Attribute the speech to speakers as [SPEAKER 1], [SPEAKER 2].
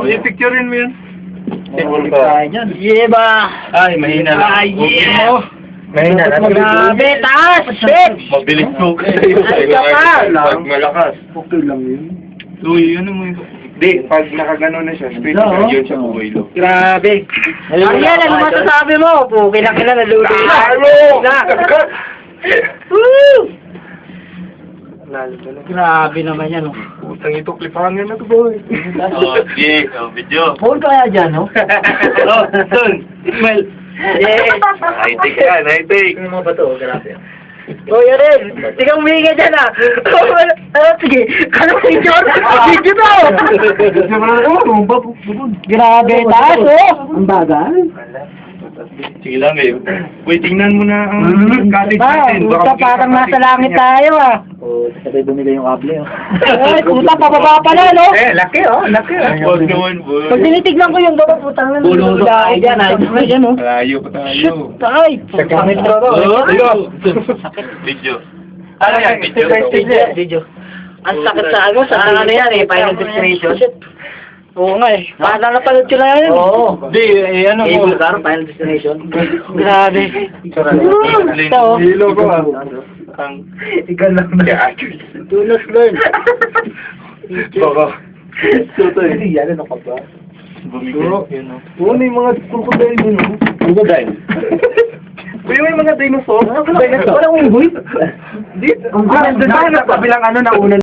[SPEAKER 1] i-picturein mo yun.
[SPEAKER 2] Yeah ba?
[SPEAKER 1] Ay, mahina lang.
[SPEAKER 2] Ay, yeah!
[SPEAKER 1] Mahina lang.
[SPEAKER 2] Grabe, taas! Shit!
[SPEAKER 1] Mabilis mo.
[SPEAKER 2] Ay, ka pa!
[SPEAKER 1] Pag malakas.
[SPEAKER 3] Okay lang yun.
[SPEAKER 1] Uy, ano mo yun? Di, pag nakagano na siya, straight na yun sa buhay lo.
[SPEAKER 2] Grabe! Ariel, ano masasabi mo? Puki na kila, nalulo na. Woo! Grabe naman yan, oh.
[SPEAKER 1] Putang ito, klipangan na to, boy. Sige, video.
[SPEAKER 2] Phone kaya dyan, no?
[SPEAKER 1] Son, Ismail.
[SPEAKER 2] Yeah!
[SPEAKER 1] High-take yan, high-take.
[SPEAKER 2] Ano ba to? Grabe. Oh, Ariel! Tigang huminga dyan, ah! Sige, kano yung Jordan? Video to! Grabe, taas, oh! Ang bagal.
[SPEAKER 1] Sige lang eh. Uy, tingnan mo na ang college natin.
[SPEAKER 2] Puta, parang nasa langit tayo, ah.
[SPEAKER 3] Oo, sabay bumili yung kable, oh.
[SPEAKER 2] Ay, puta, pababa pala, no?
[SPEAKER 1] Laki oh, laki oh. Huwag naman, boy.
[SPEAKER 2] Pag tinitignan ko yung gaba, putang na.
[SPEAKER 3] Bulong ko tayo dyan, ay.
[SPEAKER 2] Yan, oh.
[SPEAKER 1] Malayo pa tayo.
[SPEAKER 2] Shit, tay.
[SPEAKER 3] Sa metro to.
[SPEAKER 1] Video. Ano yan, video?
[SPEAKER 2] Video. Ang sakit sa ano, sa ano yan eh, Final Destination. Oo nga eh. Paano napanood ko na yan?
[SPEAKER 3] Oo.
[SPEAKER 1] Di, ano mo?
[SPEAKER 3] Cable car, Final Destination.
[SPEAKER 2] Grabe. Ito, oh.
[SPEAKER 1] Hilo ko ah. Ang...
[SPEAKER 3] Ikaw lang na.
[SPEAKER 2] Do not learn.
[SPEAKER 1] Baka.
[SPEAKER 3] Yan, ano ka ba?
[SPEAKER 1] Bumigay. Yun oh.
[SPEAKER 3] Oo, may mga crocodile yun, oh. Crocodile?
[SPEAKER 1] Uy, may mga dinosaur.
[SPEAKER 3] Walang unggoy?
[SPEAKER 1] Di,
[SPEAKER 3] Ang ganda na, kabilang ano na una